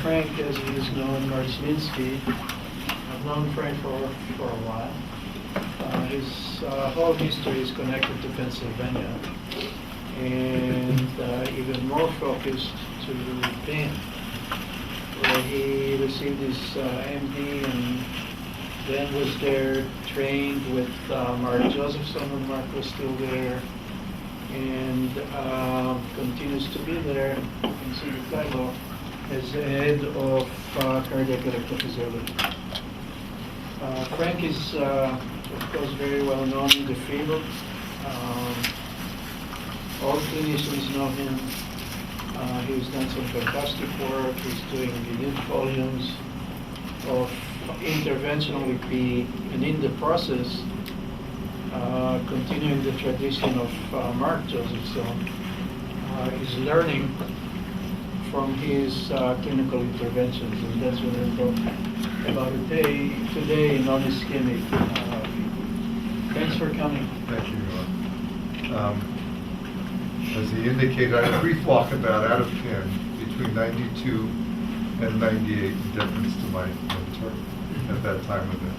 Frank, as he is known, Marchlinski. I've known Frank for a while. His whole history is connected to Pennsylvania, and even more focused to pain, where he received his MD and then was there, trained with Mark Josephson when Mark was still there, and continues to be there in Chicago as the head of cardiac electrophysiology. Frank is, of course, very well known in the field. All clinicians know him. He's done some fantastic work. He's doing huge volumes of interventional EP, and in the process, continuing the tradition of Mark Josephson, is learning from his clinical interventions, and that's what we're talking about today in Nonischemic. Thanks for coming. Thank you. As he indicated, I had a brief walkabout out of 10 between 92 and 98 in deference to my mentor at that time when the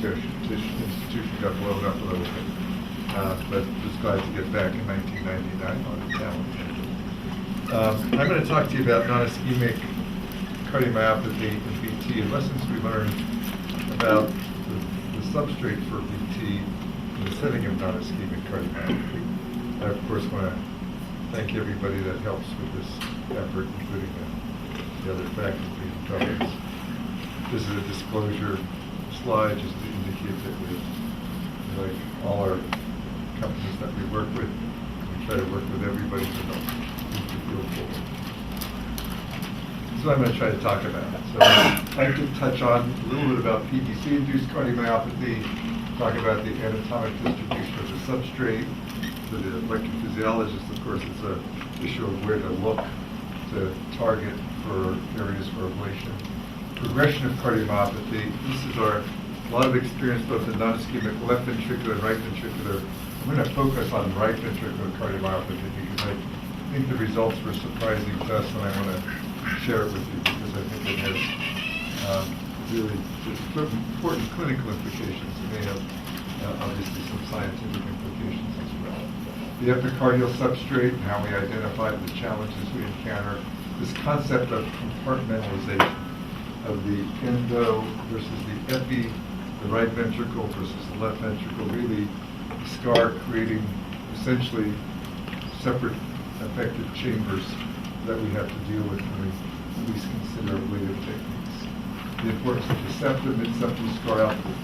institution got blown up a little bit. But was glad to get back in 1999 on the talent. I'm going to talk to you about nonischemic cardiomyopathy and VT and lessons we learned about the substrate for VT in the setting of nonischemic cardiomyopathy. I, of course, want to thank everybody that helps with this effort, including the other faculty and fellows. This is a disclosure slide just to indicate that we, like all our companies that we work with, we try to work with everybody to help move the field forward. This is what I'm going to try to talk about. So I'd like to touch on a little bit about PVC-induced cardiomyopathy, talk about the anatomic distribution of the substrate. For the electrophysiologist, of course, it's an issue of where to look to target for areas for ablation. Progression of cardiomyopathy. This is a lot of experience both in nonischemic left ventricular and right ventricular. I'm going to focus on right ventricular cardiomyopathy because I think the results were surprising to us, and I want to share it with you because I think it has really important clinical implications. It may have obviously some scientific implications as well. The epicardial substrate and how we identify the challenges we encounter. This concept of compartmentalization of the endo versus the epi, the right ventricle versus the left ventricle, really scar creating essentially separate affected chambers that we have to deal with when we at least consider ablative techniques. The importance of the septum, mid-septum scar output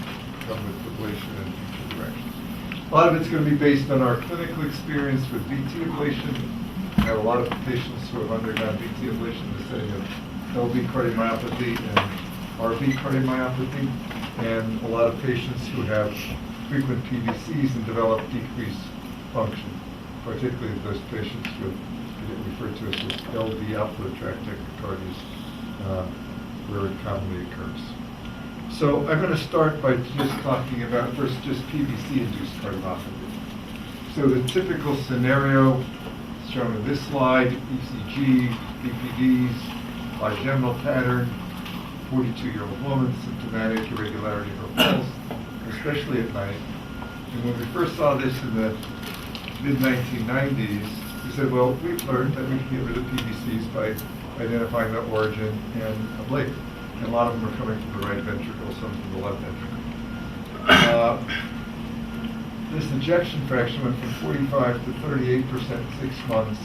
come with ablation in future directions. A lot of it's going to be based on our clinical experience with VT ablation. I have a lot of patients who have undergone VT ablation in the setting of LV cardiomyopathy and RV cardiomyopathy, and a lot of patients who have frequent PVCs and develop decreased function, particularly those patients with referred to as LV outflow tract tachycardias, where it commonly occurs. So I'm going to start by just talking about first just PVC-induced cardiomyopathy. So the typical scenario shown in this slide: ECG, PPDs, bigeminal pattern, 42-year-old woman, symptomatic irregularity of her pulse, especially at night. And when we first saw this in the mid-1990s, we said, well, we've learned that we can get rid of PVCs by identifying the origin and ablate. And a lot of them are coming from the right ventricle, some from the left ventricle. This ejection fraction went from 45 to 38% in 6 months.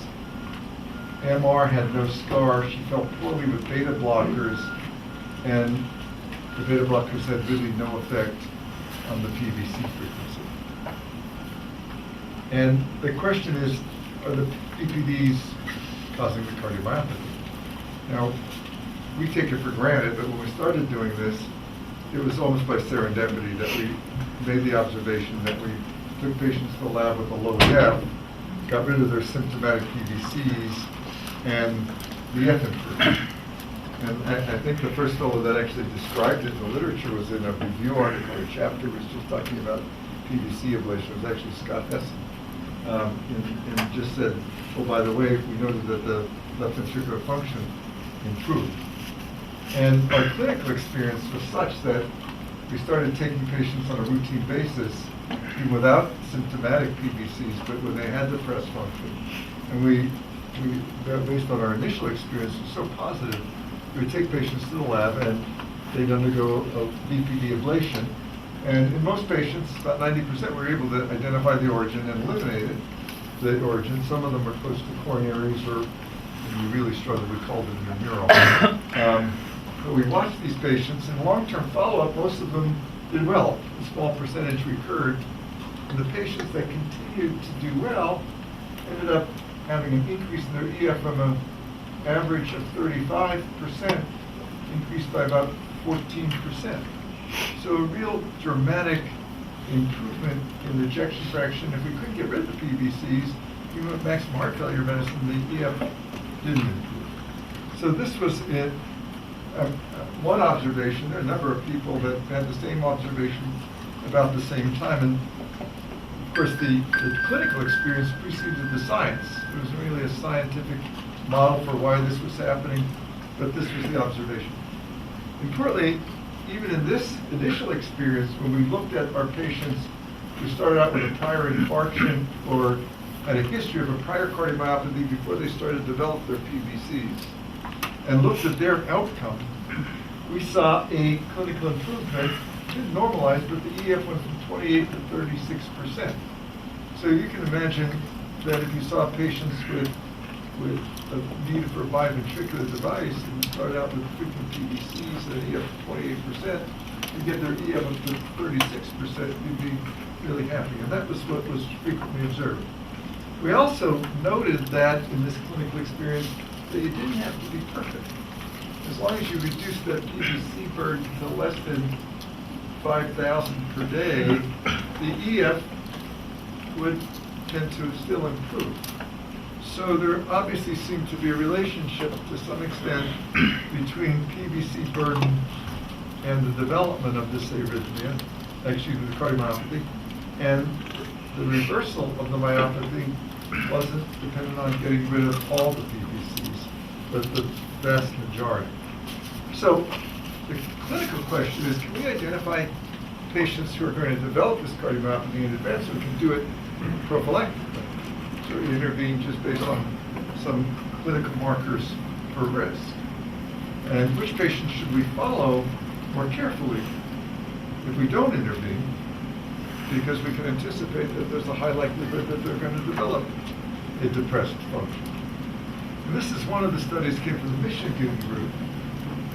MR had no scar. She felt poorly with beta blockers, and the beta blockers had really no effect on the PVC frequency. And the question is, are the PPDs causing the cardiomyopathy? Now, we take it for granted, but when we started doing this, it was almost by serendipity that we made the observation that we took patients to the lab with a low depth, got rid of their symptomatic PVCs, and the F improved. And I think the first fellow that actually described it in the literature was in a review article. A chapter was just talking about PVC ablation. It was actually Scott Hessen. And just said, oh, by the way, we noted that the left ventricular function improved And our clinical experience was such that we started taking patients on a routine basis, even without symptomatic PVCs, but when they had depressed function. And we based on our initial experience, was so positive, we would take patients to the lab and they'd undergo a BPD ablation. And in most patients, about 90%, were able to identify the origin and eliminate it, the origin. Some of them were close to coronaries, or when we really struggled, we called it intramural. But we watched these patients. In long-term follow-up, most of them did well. A small percentage recurred. And the patients that continued to do well ended up having an increase in their EF from an average of 35%, increased by about 14%. So a real dramatic improvement in ejection fraction. If we couldn't get rid of the PVCs, even with maximum heart failure medicine, the EF didn't improve. So this was it. One observation. There are a number of people that had the same observation about the same time. And of course, the clinical experience preceded the science. It was really a scientific model for why this was happening, but this was the observation. Importantly, even in this initial experience, when we looked at our patients who started out with a prior infarction or had a history of a prior cardiomyopathy before they started to develop their PVCs, and looked at their outcome, we saw a clinical improvement. It didn't normalize, but the EF went from 28 to 36%. So you can imagine that if you saw patients with a need for a biventricular device and started out with frequent PVCs at an EF of 28%, you get their EF up to 36%, you'd be really happy. And that was what was frequently observed. We also noted that in this clinical experience that you didn't have to be perfect. As long as you reduce that PVC burden to less than 5,000 per day, the EF would tend to still improve. So there obviously seemed to be a relationship to some extent between PVC burden and the development of this arrhythmia, actually the cardiomyopathy, and the reversal of the myopathy wasn't dependent on getting rid of all the PVCs, but the vast majority. So the clinical question is, can we identify patients who are going to develop this cardiomyopathy in advance, or can do it prophylactically? So we intervene just based on some clinical markers for risk. And which patients should we follow more carefully if we don't intervene? Because we can anticipate that there's a high likelihood that they're going to develop a depressed function. And this is one of the studies that came from the Michigan group,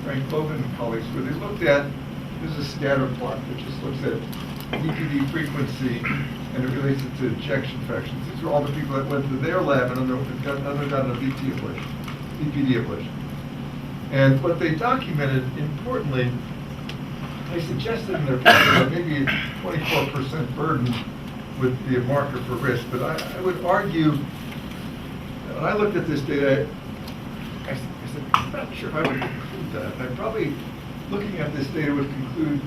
Frank Logan and colleagues, where they looked at, this is a scatter plot that just looks at BPD frequency and it relates it to ejection fractions. These are all the people that went to their lab and undergone a BPD ablation. And what they documented, importantly, they suggested in their paper that maybe a 24% burden would be a marker for risk. But I would argue, when I looked at this data, I said, I'm not sure if I would conclude that. I probably, looking at this data, would conclude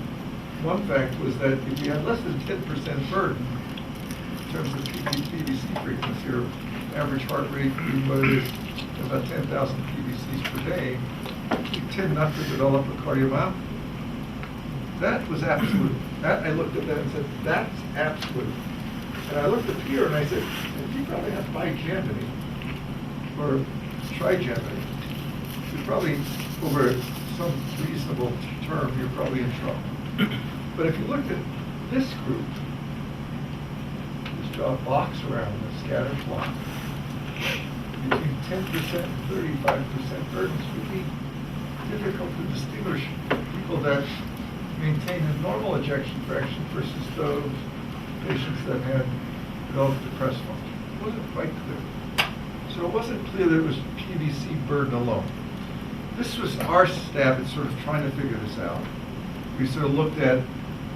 one fact was that if you had less than 10% burden in terms of PVC frequency or average heart rate, what it is, about 10,000 PVCs per day, you tend not to develop a cardiomyopathy. That was absolute. That, I looked at that and said, that's absolute. And I looked at Pierre and I said, if you probably have bigeminy or trigeminy, you're probably, over some reasonable term, you're probably in trouble. But if you looked at this group, just draw a box around the scatter plot, between 10% and 35% burdens would be difficult to distinguish people that maintain a normal ejection fraction versus those patients that had developed depressed function. It wasn't quite clear. So it wasn't clear that it was PVC burden alone. This was our stab at sort of trying to figure this out. We sort of looked at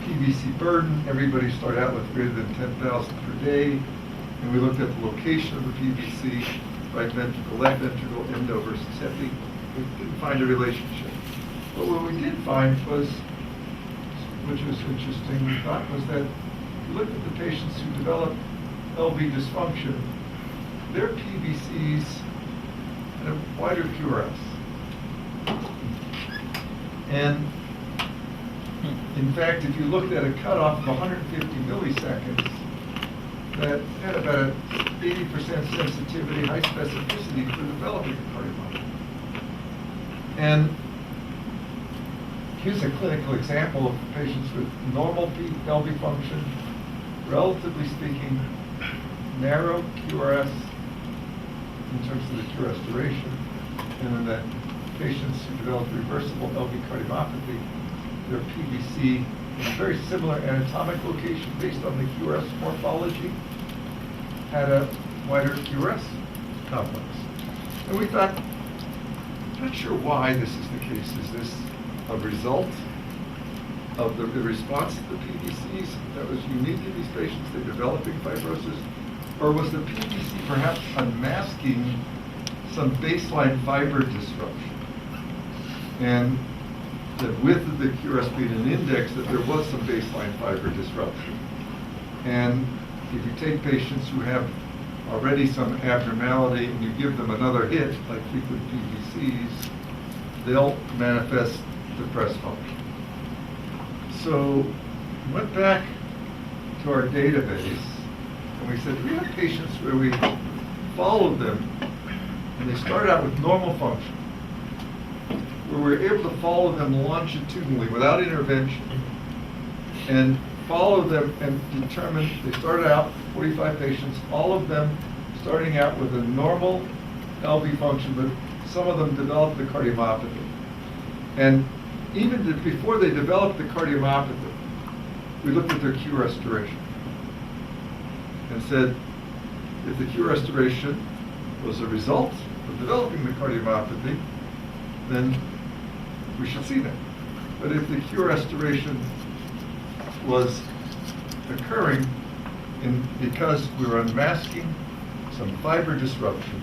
PVC burden. Everybody started out with greater than 10,000 per day. And we looked at the location of the PVC, right ventricle, left ventricle, endo versus epi. We didn't find a relationship. But what we did find was, which was interesting, we thought, was that if you looked at the patients who developed LV dysfunction, their PVCs had a wider QRS. And in fact, if you looked at a cutoff of 150 milliseconds, that had about an 80% sensitivity, high specificity for developing a cardiomyopathy. And here's a clinical example of patients with normal LV function, relatively speaking, narrow QRS in terms of the QRS duration, and then the patients who develop reversible LV cardiomyopathy, their PVC in a very similar anatomic location based on the QRS morphology, had a wider QRS complex. And we thought, not sure why this is the case. Is this a result of the response to the PVCs that was unique in these patients, they developing fibrosis? Or was the PVC perhaps unmasking some baseline fiber disruption? And that with the QRS being an index, that there was some baseline fiber disruption. And if you take patients who have already some abnormality and you give them another hit, like frequent PVCs, they'll manifest depressed function. So we went back to our database and we said, we have patients where we followed them and they start out with normal function, where we're able to follow them longitudinally without intervention and follow them and determine, they started out 45 patients, all of them starting out with a normal LV function, but some of them developed the cardiomyopathy. And even before they developed the cardiomyopathy, we looked at their QRS duration and said, if the QRS duration was a result of developing the cardiomyopathy, then we should see that. But if the QRS duration was occurring because we were unmasking some fiber disruption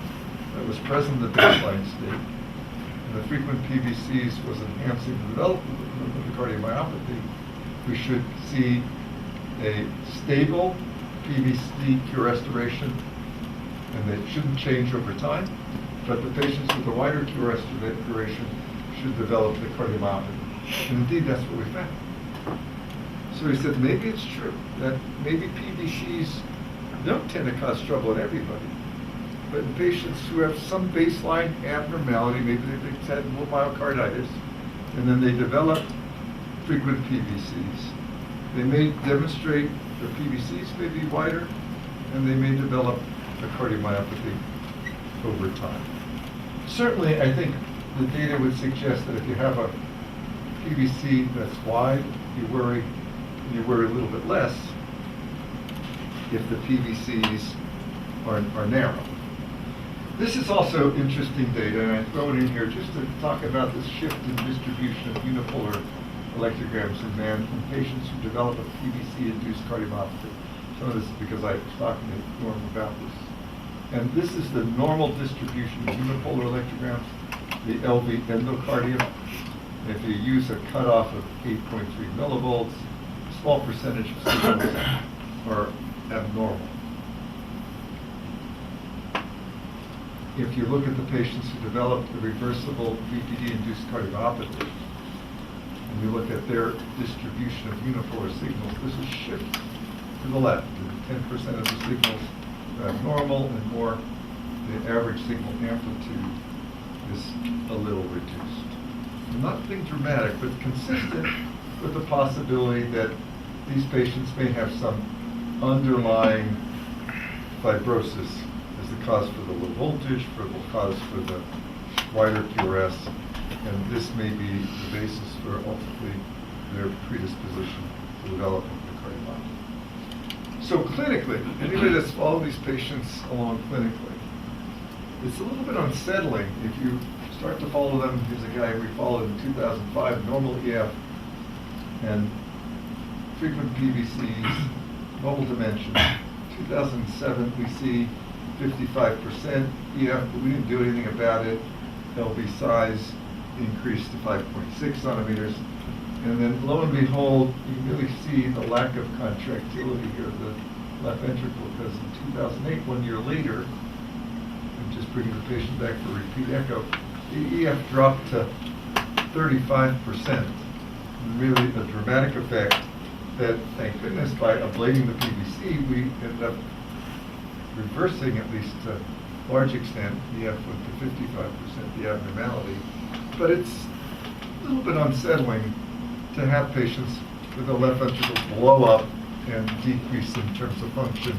that was present in the baseline state, and the frequent PVCs was enhancing the development of the cardiomyopathy, we should see a stable PVC QRS duration, and it shouldn't change over time, but the patients with a wider QRS duration should develop the cardiomyopathy. And indeed, that's what we found. So we said, maybe it's true that maybe PVCs don't tend to cause trouble in everybody, but in patients who have some baseline abnormality, maybe they've had myocarditis, and then they develop frequent PVCs, they may demonstrate their PVCs may be wider, and they may develop a cardiomyopathy over time. Certainly, I think the data would suggest that if you have a PVC that's wide, you worry a little bit less if the PVCs are narrow. This is also interesting data, and I throw it in here just to talk about this shift in distribution of unipolar electrograms in patients who develop a PVC-induced cardiomyopathy. Some of this is because I was talking to Norm about this. And this is the normal distribution of unipolar electrograms, the LV endocardium. And if you use a cutoff of 8.3 millivolts, a small percentage of signals are abnormal. If you look at the patients who developed the reversible VPD-induced cardiomyopathy, and you look at their distribution of unipolar signals, this is shift to the left. 10% of the signals are abnormal, and more, the average signal amplitude is a little reduced. Nothing dramatic, but consistent with the possibility that these patients may have some underlying fibrosis as the cause for the low voltage, for the cause for the wider QRS, and this may be the basis for ultimately their predisposition to developing the cardiomyopathy. So clinically, anybody that's followed these patients along clinically, it's a little bit unsettling if you start to follow them. Here's a guy we followed in 2005, normal EF, and frequent PVCs, normal dimension. 2007, we see 55% EF, but we didn't do anything about it. LV size increased to 5.6 centimeters. And then lo and behold, you can really see the lack of contractility here of the left ventricle, because in 2008, 1 year later, I'm just bringing the patient back for repeat echo, the EF dropped to 35%. Really a dramatic effect that, thank goodness, by ablating the PVC, we ended up reversing, at least to a large extent, the F to 55%, the abnormality. But it's a little bit unsettling to have patients with the left ventricle blow up and decrease in terms of function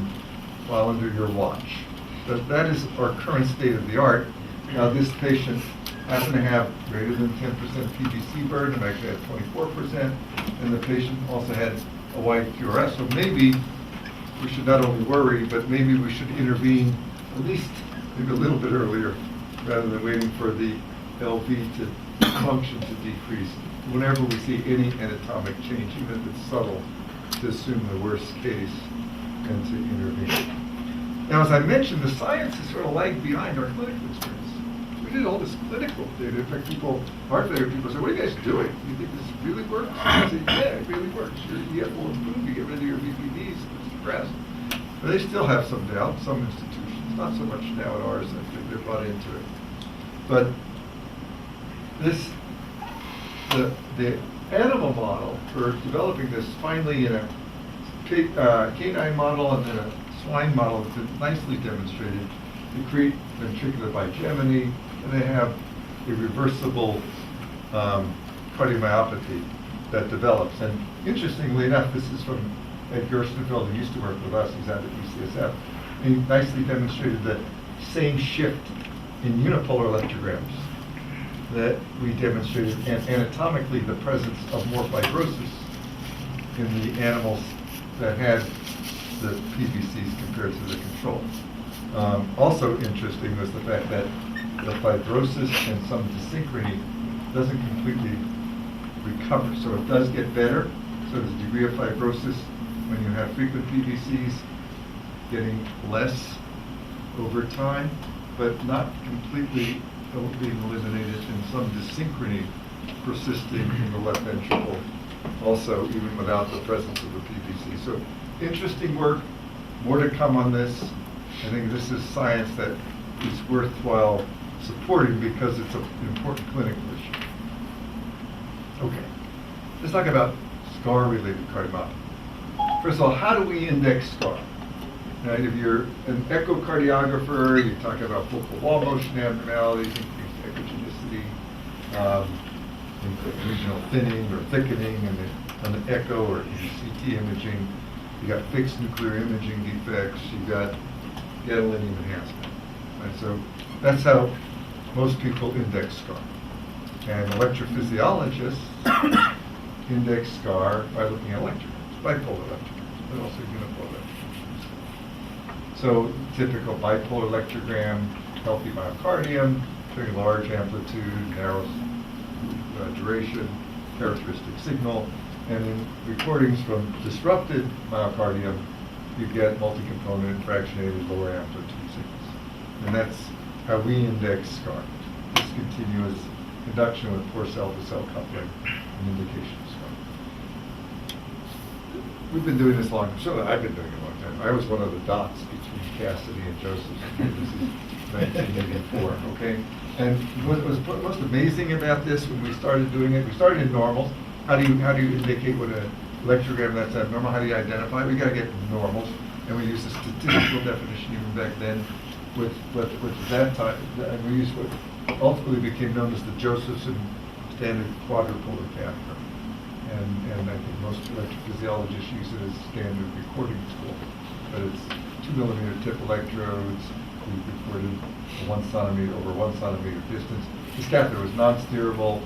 while under your watch. But that is our current state of the art. Now, this patient happened to have greater than 10% PVC burden, and actually had 24%, and the patient also had a wide QRS. So maybe we should not only worry, but maybe we should intervene at least maybe a little bit earlier, rather than waiting for the LV to function to decrease. Whenever we see any anatomic change, even if it's subtle, to assume the worst case and to intervene. Now, as I mentioned, the science is sort of lagged behind our clinical experience. We did all this clinical data. In fact, heart failure people say, what are you guys doing? You think this really works? I say, yeah, it really works. Your EF will improve, you get rid of your VPDs, the stress. But they still have some doubt, some institutions, not so much now at ours, I think they're bought into it. But the animal model for developing this finally in a canine model and then a swine model has been nicely demonstrated to create ventricular bigeminy, and they have a reversible cardiomyopathy that develops. And interestingly enough, this is from Ed Gerstenfeld, who used to work with us, he's out at UCSF. And he nicely demonstrated the same shift in unipolar electrograms that we demonstrated, and anatomically the presence of more fibrosis in the animals that had the PVCs compared to the control. Also interesting was the fact that the fibrosis and some dysynchrony doesn't completely recover. So it does get better. So the degree of fibrosis when you have frequent PVCs getting less over time, but not completely being eliminated, and some dysynchrony persisting in the left ventricle also, even without the presence of the PVC. So interesting work, more to come on this. I think this is science that is worthwhile supporting because it's an important clinical issue. Okay, let's talk about scar-related cardiomyopathy. First of all, how do we index scar? Now, if you're an echocardiographer, you talk about focal wall motion abnormalities, increased echogenicity, regional thinning or thickening on the echo or CT imaging. You got fixed nuclear imaging defects. You got gadolinium enhancement. Right? So that's how most people index scar. And electrophysiologists index scar by looking at electrograms, bipolar electrograms, but also unipolar electrograms. So typical bipolar electrogram, healthy myocardium, very large amplitude, narrow duration, characteristic signal, and in recordings from disrupted myocardium, you get multi-component fractionated lower amplitude signals. And that's how we index scar. Discontinuous induction with poor cell-to-cell coupling and indication of scar. We've been doing this long, so I've been doing it a long time. I was one of the dots between Cassidy and Joseph. This is 1984, okay? And what was most amazing about this when we started doing it, we started in normals. How do you indicate what an electrogram that's abnormal? How do you identify? We got to get normals, and we use a statistical definition even back then with that time, and we used what ultimately became known as the Josephson standard quadrupolar catheter. And I think most electrophysiologists use it as standard recording tool. But it's 2 millimeter tip electrodes. We recorded 1 centimeter over 1 centimeter distance. This catheter was non-steerable,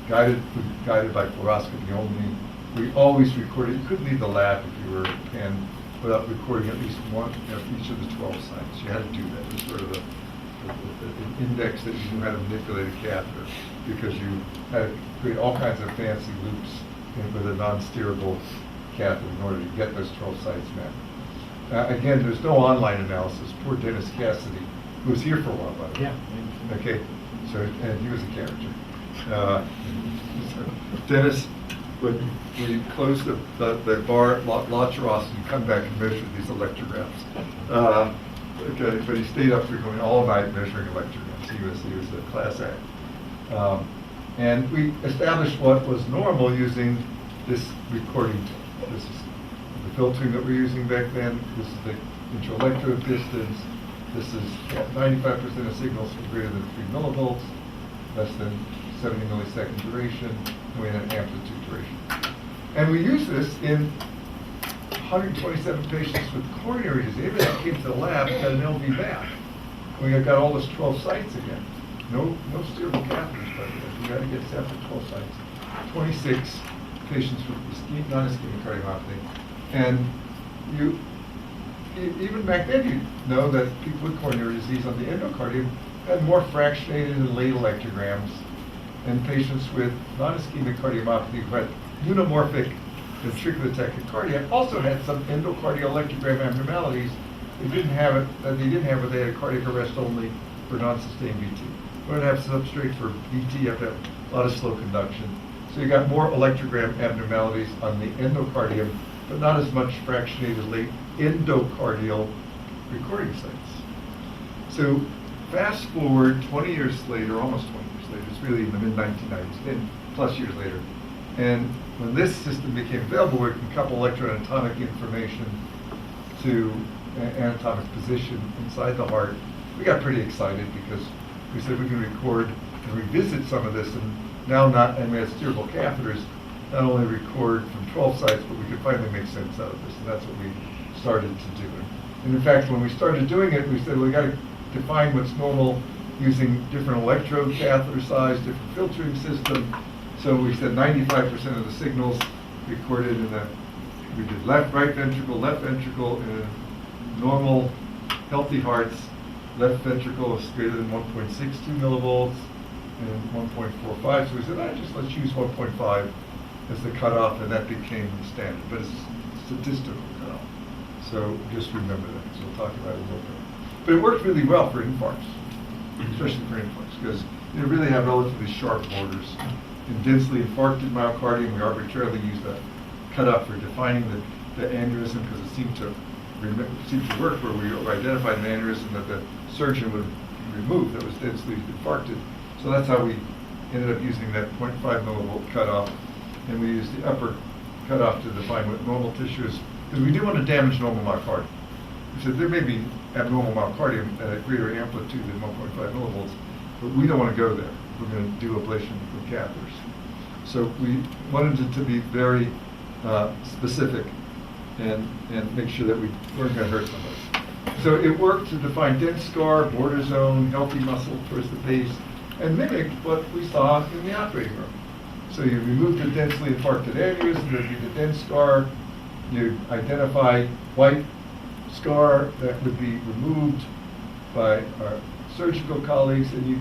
guided by fluoroscopy only. We always recorded. You couldn't leave the lab if you were a pen without recording at least one of each of the 12 sites. You had to do that. It was sort of an index that you knew how to manipulate a catheter, because you had to create all kinds of fancy loops with a non-steerable catheter in order to get those 12 sites mapped. Again, there's no online analysis. Poor Dennis Cassidy, who was here for a while, by the way. Yeah. Okay, so, and he was a character. Dennis would close the bar, launch Ross, and come back and measure these electrograms. Okay, but he stayed up for going all night measuring electrograms. He was a class act. And we established what was normal using this recording tool. This is the filtering that we're using back then. This is the intra-electrode distance. This is 95% of signals for greater than 3 millivolts, less than 70 millisecond duration, and we had an amplitude duration. And we use this in 127 patients with coronary disease. Everybody came to the lab, got an LV valve. We got all those 12 sites again. No steerable catheters, but we got to get set for 12 sites. 26 patients with non-ischemic cardiomyopathy. And even back then, you know that people with coronary disease on the endocardium had more fractionated and late electrograms, and patients with non-ischemic cardiomyopathy who had unimorphic ventricular tachycardia also had some endocardial electrogram abnormalities. They didn't have it. They didn't have it. They had cardiac arrest only for non-sustained VT. We don't have substrate for VT. You have to have a lot of slow conduction. So you got more electrogram abnormalities on the endocardium, but not as much fractionated late endocardial recording sites. So fast forward 20 years later, almost 20 years later, it's really in the mid-1990s, 10 plus years later. And when this system became available, we can couple electroanatomic information to anatomic position inside the heart. We got pretty excited because we said we can record and revisit some of this, and now and we had steerable catheters, not only record from 12 sites, but we could finally make sense out of this, and that's what we started to do. And in fact, when we started doing it, we said we got to define what's normal using different electrode catheter size, different filtering system. So we said 95% of the signals recorded we did right ventricle, and normal, healthy hearts, left ventricle is greater than 1.62 millivolts and 1.45. So we said, let's use 1.5 as the cutoff, and that became the standard. But it's statistical cutoff. So just remember that. So we'll talk about it a little bit. But it worked really well for infarcts, especially for infarcts, because you really have relatively sharp borders. In densely infarcted myocardium, we arbitrarily used a cutoff for defining the aneurysm because it seemed to work, where we identified an aneurysm that the surgeon would remove that was densely infarcted. So that's how we ended up using that 0.5 millivolt cutoff, and we used the upper cutoff to define what normal tissue is, because we do want to damage normal myocardium. We said there may be abnormal myocardium at a greater amplitude than 1.5 millivolts, but we don't want to go there. We're going to do ablation with catheters. So we wanted it to be very specific and make sure that we weren't going to hurt somebody. So it worked to define dense scar, border zone, healthy muscle towards the base, and mimic what we saw in the operating room. So you remove the densely infarcted aneurysm, there'd be the dense scar, you identify white scar that would be removed by our surgical colleagues, and you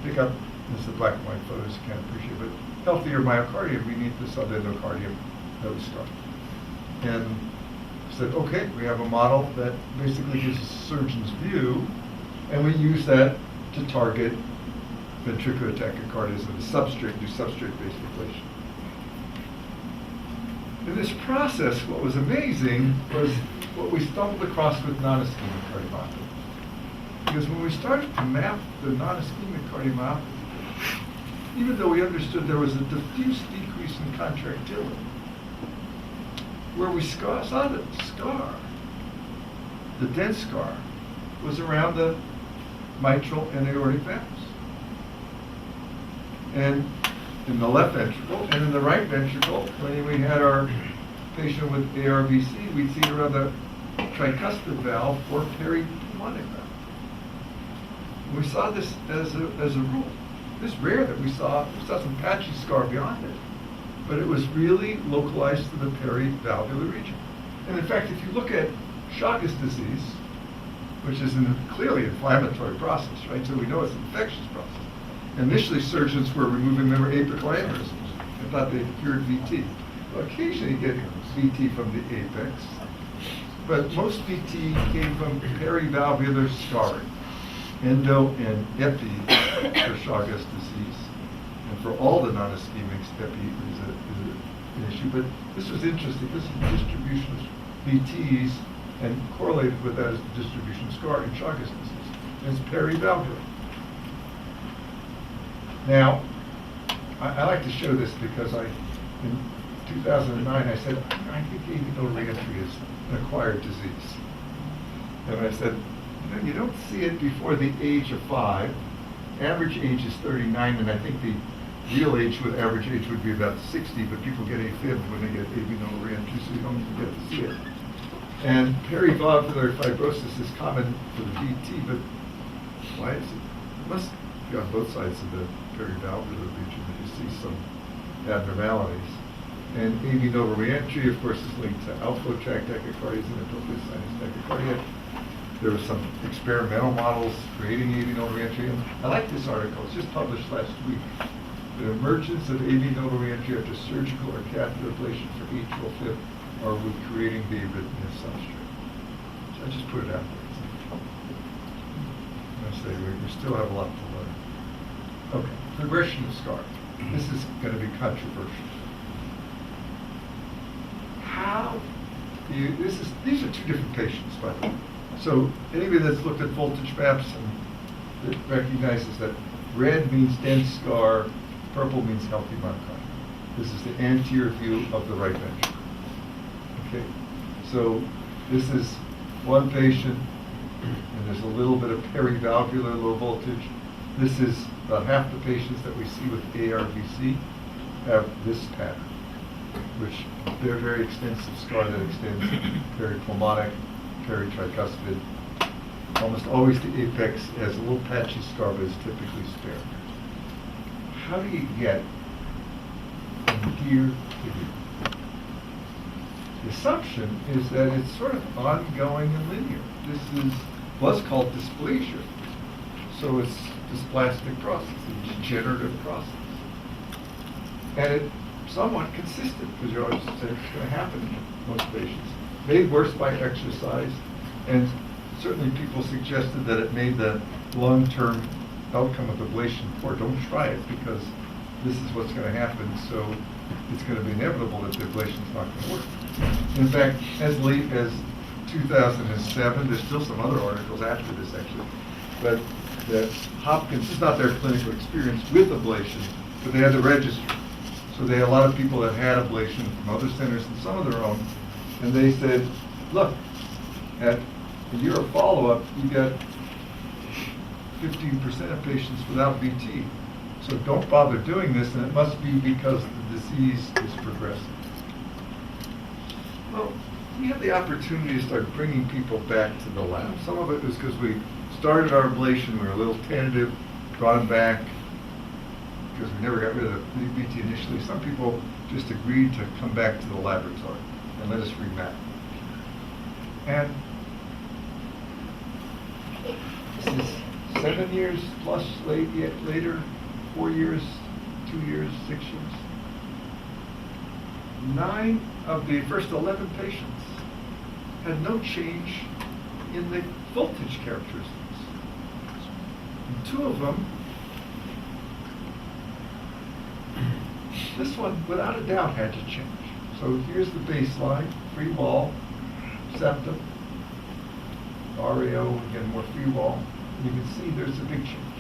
pick up, this is a black and white photos you can't appreciate, but healthier myocardium beneath the subendocardium that was struck. And said, okay, we have a model that basically gives a surgeon's view, and we use that to target ventricular tachycardia as a substrate, do substrate-based ablation. In this process, what was amazing was what we stumbled across with non-ischemic cardiomyopathy. Because when we started to map the non-ischemic cardiomyopathy, even though we understood there was a diffuse decrease in contractility, where we saw the scar, the dense scar, was around the mitral and aortic valves. And in the left ventricle, and in the right ventricle, when we had our patient with ARVC, we'd see it around the tricuspid valve or peripulmonic valve. We saw this as a rule. It's rare that we saw some patchy scar beyond it, but it was really localized to the perivalvular region. And in fact, if you look at Chagas disease, which is a clearly inflammatory process, right? So we know it's an infectious process. Initially, surgeons were removing liver apical aneurysms and thought they cured VT. Well, occasionally you get VT from the apex, but most VT came from perivalvular scarring, endo and epi for Chagas disease. And for all the non-ischemics, epi is an issue. But this was interesting. This is the distribution of VTs, and correlated with that is the distribution of scar in Chagas disease. And it's perivalvular. Now, I like to show this because in 2009, I said, I think AV nodal reentry is an acquired disease. And I said, you don't see it before the age of 5. Average age is 39, and I think the real age with average age would be about 60, but people get AFib when they get AV nodal reentry, so you don't even get to see it. And perivalvular fibrosis is common for the VT, but why is it? It must be on both sides of the perivalvular region that you see some abnormalities. And AV nodal reentry, of course, is linked to outflow tract tachycardias and atopic sinus tachycardia. There were some experimental models creating AV nodal reentry. And I like this article. It's just published last week. The emergence of AV nodal reentry after surgical or catheter ablation for atrial fib are with creating the arrhythmia substrate. So I just put it out there. I say we still have a lot to learn. Okay, progression of scar. This is going to be controversial. How do you, these are two different patients, by the way. So anybody that's looked at voltage maps and that recognizes that red means dense scar, purple means healthy myocardium. This is the anterior view of the right ventricle. Okay, so this is one patient, and there's a little bit of perivalvular low voltage. This is about half the patients that we see with ARVC have this pattern, which they're very extensive scar that extends peripulmonic, peritricuspid. Almost always the apex has a little patchy scar, but is typically spared. How do you get from here to here? The assumption is that it's sort of ongoing and linear. This was called dysplasia. So it's this dysplastic process, a degenerative process. And it's somewhat consistent, because you always say it's going to happen in most patients. Made worse by exercise, and certainly people suggested that it made the long-term outcome of ablation poor. Don't try it, because this is what's going to happen, so it's going to be inevitable that the ablation is not going to work. In fact, as late as 2007, there's still some other articles after this actually, but that Hopkins, this is not their clinical experience with ablation, but they had the registry. So they had a lot of people that had ablation from other centers and some of their own, and they said, look, at a year of follow-up, you got 15% of patients without VT. So don't bother doing this, and it must be because the disease is progressing. Well, we had the opportunity to start bringing people back to the lab. Some of it was because we started our ablation, we were a little tentative, brought them back, because we never got rid of the VT initially. Some people just agreed to come back to the laboratory and let us remap. And this is 7 years plus later, 4 years, 2 years, 6 years. 9 of the first 11 patients had no change in the voltage characteristics. And 2 of them, this one without a doubt had to change. So here's the baseline, free wall, septum, RAO, again more free wall. And you can see there's a big change.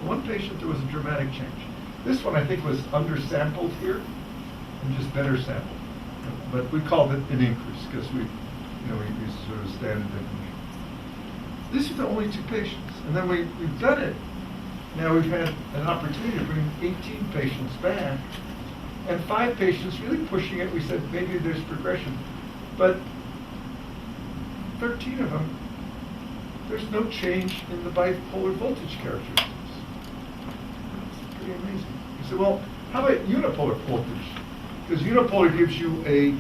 In one patient there was a dramatic change. This one I think was undersampled here and just better sampled. But we called it an increase because we use sort of standard definition. These are the only 2 patients. And then we've done it. Now we've had an opportunity to bring 18 patients back, and 5 patients really pushing it. We said maybe there's progression, but 13 of them, there's no change in the bipolar voltage characteristics. That's pretty amazing. You say, well, how about unipolar voltage? Because unipolar gives you a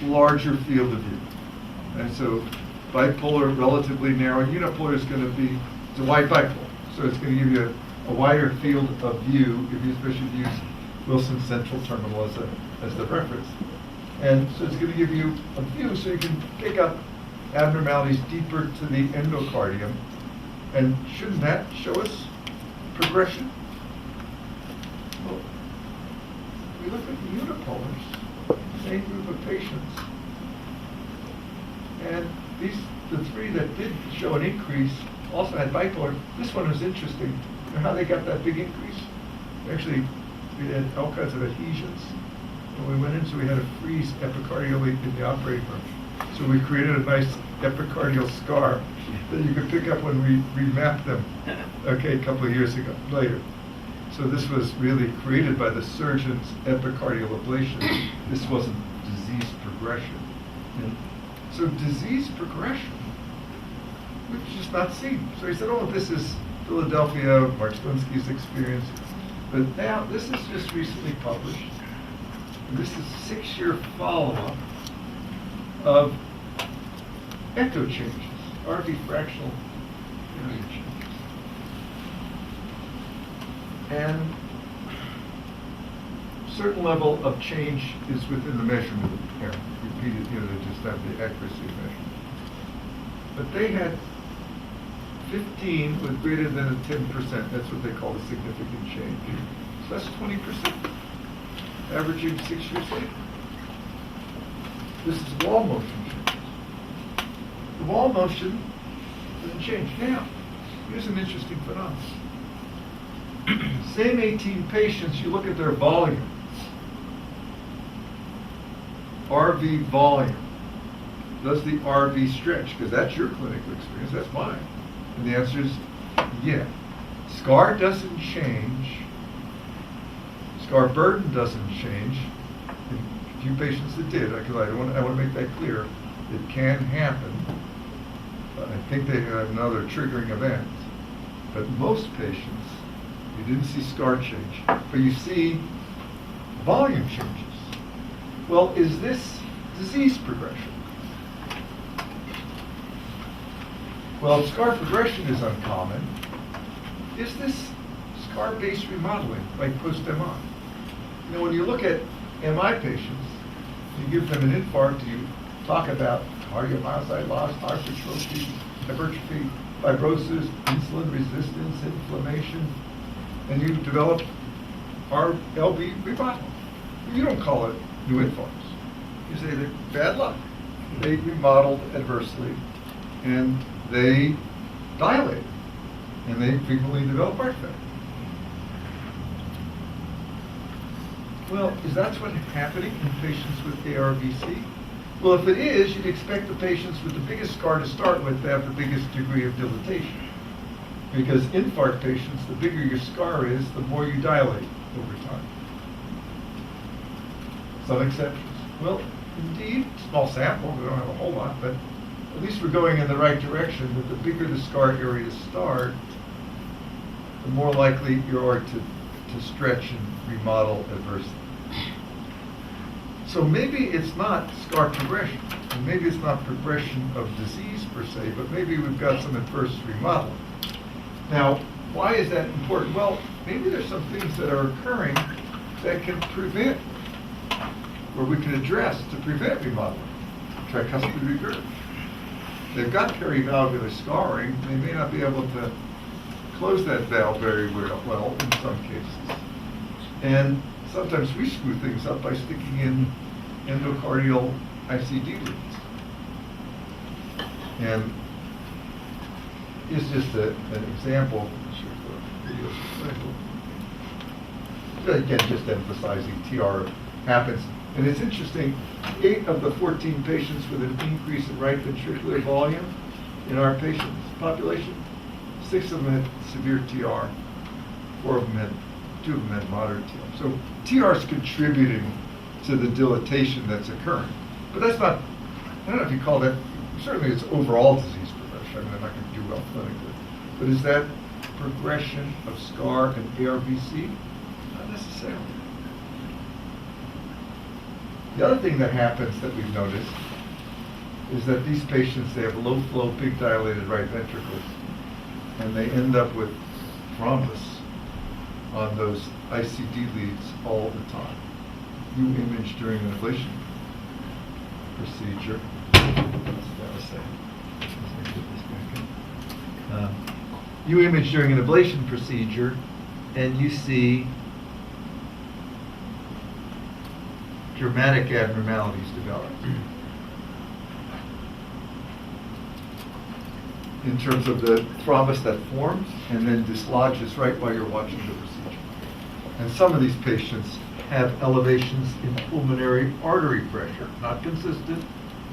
larger field of view. And so bipolar, relatively narrow. Unipolar is going to be, it's a wide bipolar. So it's going to give you a wider field of view, if you especially use Wilson's central terminal as the reference. And so it's going to give you a view so you can pick up abnormalities deeper to the endocardium. And shouldn't that show us progression? Well, we look at the unipolars, same group of patients, and the 3 that did show an increase also had bipolar. This one was interesting. You know how they got that big increase? Actually, We had all kinds of adhesions. When we went in, so we had to freeze epicardially in the operating room. So we created a nice epicardial scar that you could pick up when we remapped them, okay, a couple of years ago, later. So this was really created by the surgeon's epicardial ablation. This wasn't disease progression. And so disease progression, we've just not seen. So he said, oh, this is Philadelphia, Marchlinski's experience. But now, this is just recently published. And this is 6-year follow-up of echo changes, RV fractional area changes. And certain level of change is within the measurement error. Repeated, they just have the accuracy of measurement. But they had 15 with greater than a 10%. That's what they call a significant change. So that's 20%, averaging 6 years later. This is wall motion changes. The wall motion doesn't change. Now, here's an interesting phenomenon. Same 18 patients, you look at their volume. RV volume. Does the RV stretch? Because that's your clinical experience, that's mine. And the answer is yeah. Scar doesn't change. Scar burden doesn't change. In a few patients that did, I want to make that clear. It can happen. I think they have another triggering event. But most patients, you didn't see scar change, but you see volume changes. Well, is this disease progression? Well, scar progression is uncommon. Is this scar-based remodeling, like post-MI? When you look at MI patients, you give them an infarct, you talk about cardiomyocyte loss, hypertrophy, fibrosis, insulin resistance, inflammation, and you develop LV remodeling. You don't call it new infarcts. You say they're bad luck. They remodeled adversely, and they dilate, and they frequently develop heart failure. Well, is that what's happening in patients with ARVC? Well, if it is, you'd expect the patients with the biggest scar to start with to have the biggest degree of dilatation. Because infarct patients, the bigger your scar is, the more you dilate over time. Some exceptions. Well, indeed, small sample, we don't have a whole lot, but at least we're going in the right direction. That the bigger the scar areas start, the more likely you are to stretch and remodel adversely. So maybe it's not scar progression, and maybe it's not progression of disease per se, but maybe we've got some adverse remodeling. Now, why is that important? Well, maybe there's some things that are occurring that can prevent, or we can address to prevent remodeling. Tricuspid regurg. They've got perivalvular scarring. They may not be able to close that valve very well in some cases. And sometimes we screw things up by sticking in endocardial ICD leads. And it's just an example. Again, just emphasizing TR happens. And it's interesting, 8 of the 14 patients with an increase in right ventricular volume in our patient population, 6 of them had severe TR, 2 of them had moderate TR. So TR is contributing to the dilatation that's occurring. But that's not, I don't know if you call that, certainly it's overall disease progression. I mean, I'm not going to do well clinically. But is that progression of scar and ARVC? Not necessarily. The other thing that happens that we've noticed is that these patients, they have low flow, big dilated right ventricles, and they end up with thrombus on those ICD leads all the time. You image during an ablation procedure. You image during an ablation procedure, and you see dramatic abnormalities develop in terms of the thrombus that forms and then dislodges right while you're watching the procedure. And some of these patients have elevations in pulmonary artery pressure. Not consistent,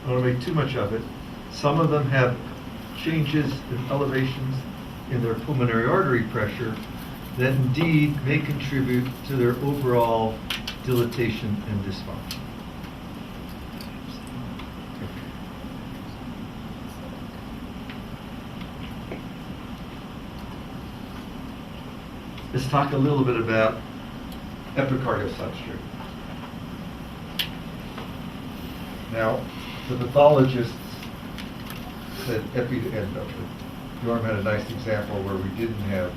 I don't want to make too much of it. Some of them have changes in elevations in their pulmonary artery pressure that indeed may contribute to their overall dilatation and dysfunction. Let's talk a little bit about epicardial substrate. Now, the pathologists said epi to endo. Norm had a nice example where we didn't have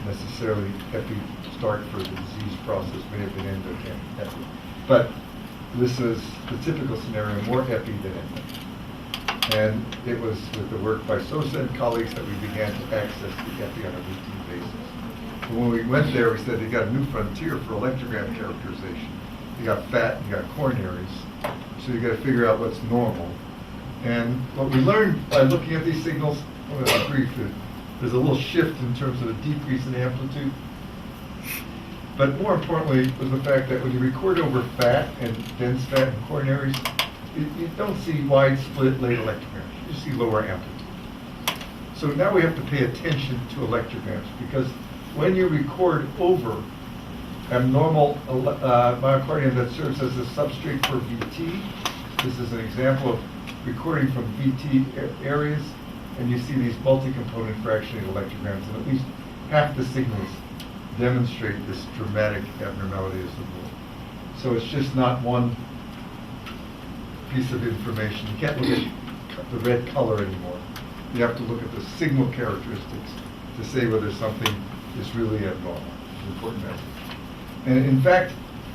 necessarily epi start for the disease process, may have been endo than epi. But this was the typical scenario, more epi than endo. And it was with the work by Sosa and colleagues that we began to access the epi on a routine basis. And when we went there, we said they got a new frontier for electrogram characterization. You got fat, you got coronaries, so you got to figure out what's normal. And what we learned by looking at these signals, briefly, there's a little shift in terms of a decrease in amplitude. But more importantly was the fact that when you record over fat and dense fat and coronaries, you don't see wide split late electrograms. You see lower amplitude. So now we have to pay attention to electrograms, because when you record over abnormal myocardium that serves as a substrate for VT, this is an example of recording from VT areas, and you see these multi-component fractionated electrograms, and at least half the signals demonstrate this dramatic abnormality as a rule. So it's just not one piece of information. You can't look at the red color anymore. You have to look at the signal characteristics to say whether something is really abnormal. It's an important message. And in fact,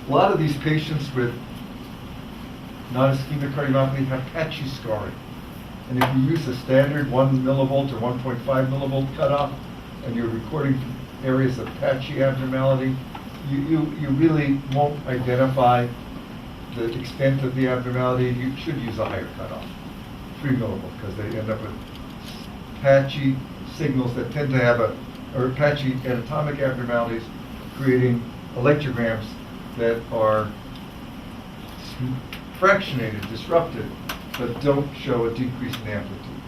a lot of these patients with non-ischemic cardiomyopathy have patchy scarring. And if you use a standard 1 millivolt or 1.5 millivolt cutoff, and you're recording areas of patchy abnormality, you really won't identify the extent of the abnormality. You should use a higher cutoff, 3 millivolt, because they end up with patchy signals that tend to have or patchy anatomic abnormalities, creating electrograms that are fractionated, disrupted, but don't show a decrease in amplitude.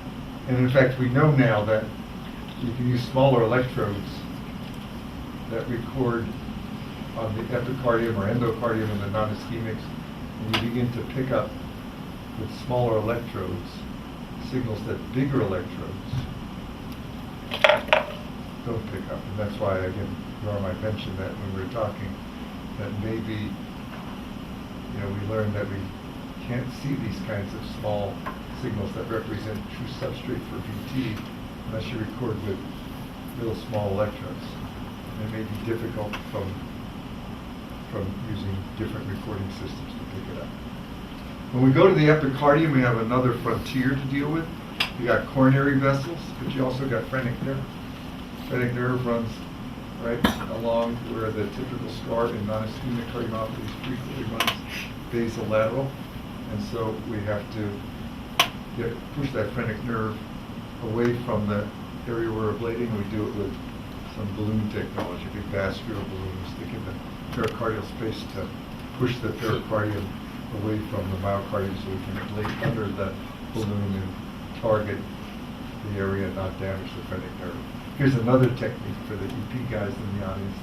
And in fact, we know now that you can use smaller electrodes that record on the epicardium or endocardium in the non-ischemics, and you begin to pick up with smaller electrodes signals that bigger electrodes don't pick up. And that's why, again, Norm, I mentioned that when we were talking, that maybe, we learned that we can't see these kinds of small signals that represent true substrate for VT unless you record with little small electrodes. And it may be difficult from using different recording systems to pick it up. When we go to the epicardium, we have another frontier to deal with. You got coronary vessels, but you also got phrenic nerve. Phrenic nerve runs right along where the typical scar in non-ischemic cardiomyopathy frequently runs basolateral. And so we have to push that phrenic nerve away from the area we're ablating. We do it with some balloon technology, big vascular balloons to give the pericardial space to push the pericardium away from the myocardium so we can ablate under the balloon and target the area and not damage the phrenic nerve. Here's another technique for the EP guys in the audience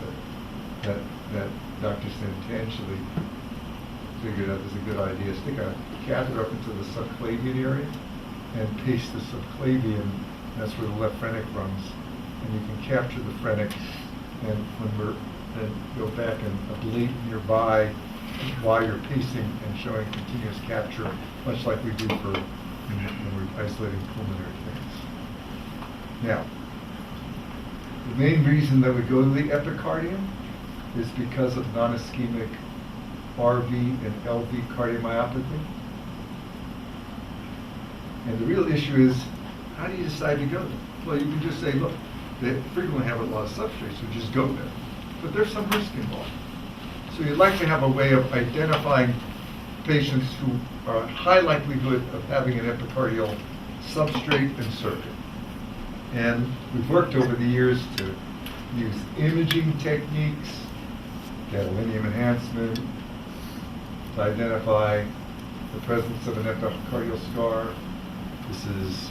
that Dr. Santangeli figured out is a good idea. Stick a catheter up into the subclavian area and paste the subclavian. That's where the left phrenic runs, and you can capture the phrenic. And when then go back and ablate nearby while you're pacing and showing continuous capture, much like we do for when we're isolating pulmonary things. Now, the main reason that we go to the epicardium is because of non-ischemic RV and LV cardiomyopathy. And the real issue is, how do you decide to go there? Well, you can just say, look, they frequently have a lot of substrates, so just go there. But there's some risk involved. So you'd like to have a way of identifying patients who are at high likelihood of having an epicardial substrate and circuit. And we've worked over the years to use imaging techniques gadolinium enhancement to identify the presence of an epicardial scar. This is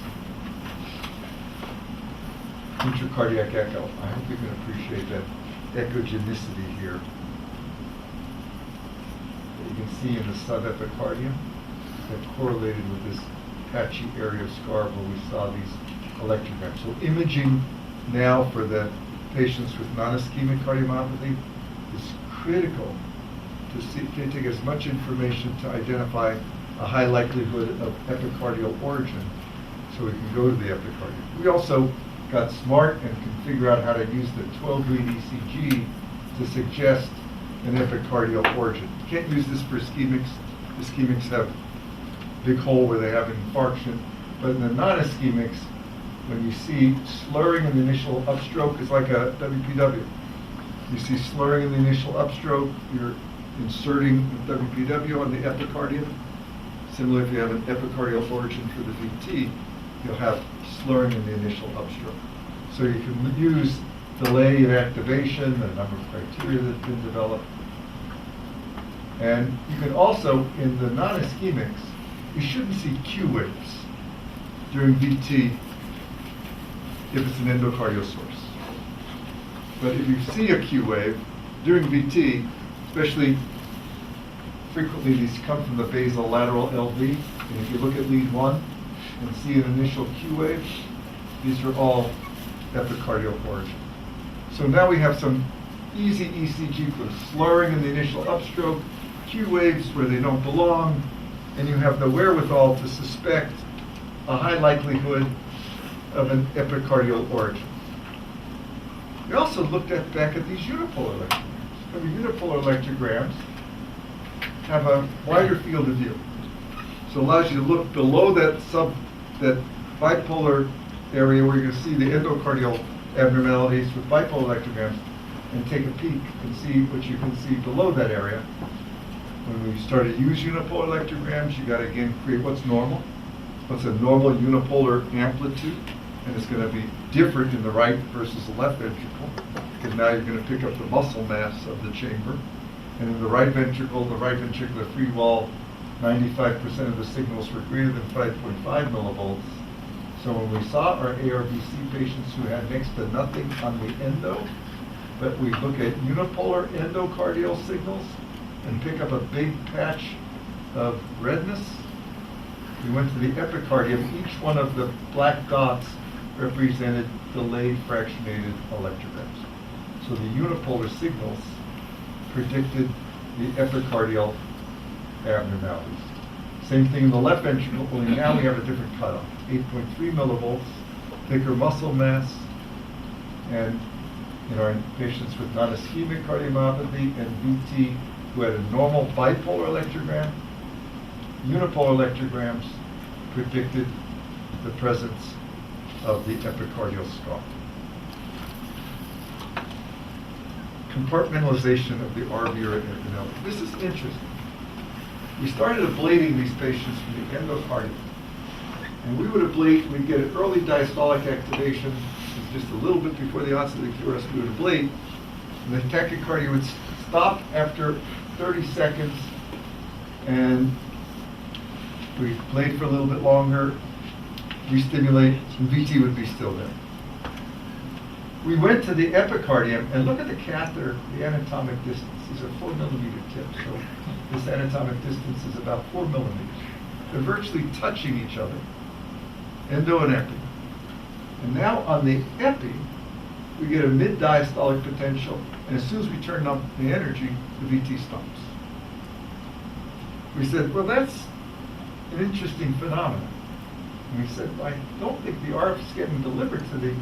intracardiac echo. I hope you can appreciate that echogenicity here that you can see in the subepicardium that correlated with this patchy area of scar where we saw these electrograms. So imaging now for the patients with non-ischemic cardiomyopathy is critical to take as much information to identify a high likelihood of epicardial origin so we can go to the epicardium. We also got smart and can figure out how to use the 12-lead ECG to suggest an epicardial origin. You can't use this for ischemics. Ischemics have a big hole where they have infarction, but in the non-ischemics, when you see slurring in the initial upstroke, it's like a WPW. You see slurring in the initial upstroke, you're inserting the WPW on the epicardium. Similarly, if you have an epicardial origin for the VT, you'll have slurring in the initial upstroke. So you can use delay in activation, a number of criteria that have been developed. And you can also, in the non-ischemics, you shouldn't see Q waves during VT if it's an endocardial source. But if you see a Q wave during VT, especially frequently these come from the basolateral LV, and if you look at lead 1 and see an initial Q wave, these are all epicardial origin. So now we have some easy ECG clues, slurring in the initial upstroke, Q waves where they don't belong, and you have the wherewithal to suspect a high likelihood of an epicardial origin. We also looked back at these unipolar electrograms. The unipolar electrograms have a wider field of view. So it allows you to look below that bipolar area where you're going to see the endocardial abnormalities with bipolar electrograms and take a peek and see what you can see below that area. When we started to use unipolar electrograms, you got to again create what's normal. What's a normal unipolar amplitude? And it's going to be different in the right versus the left ventricle, because now you're going to pick up the muscle mass of the chamber. And in the right ventricle, the right ventricular free wall, 95% of the signals were greater than 5.5 millivolts. So when we saw our ARVC patients who had next to nothing on the endo, but we look at unipolar endocardial signals and pick up a big patch of redness, we went to the epicardium. Each one of the black dots represented delayed fractionated electrograms. So the unipolar signals predicted the epicardial abnormalities. Same thing in the left ventricle, only now we have a different cutoff, 8.3 millivolts, thicker muscle mass, and in our patients with non-ischemic cardiomyopathy and VT who had a normal bipolar electrogram, unipolar electrograms predicted the presence of the epicardial scar. Compartmentalization of the RV or adrenaline. This is interesting. We started ablating these patients from the endocardium. And we would ablate, we'd get an early diastolic activation, just a little bit before the onset of the QRS, we would ablate, and the tachycardia would stop after 30 seconds, and we ablate for a little bit longer, re-stimulate, and VT would be still there. We went to the epicardium, and look at the catheter, the anatomic distance. These are 4 millimeter tips, so this anatomic distance is about 4 millimeters. They're virtually touching each other, endo and epi. And now on the epi, we get a mid-diastolic potential, and as soon as we turn up the energy, the VT stops. We said, well, that's an interesting phenomenon. And we said, I don't think the RF is getting delivered to the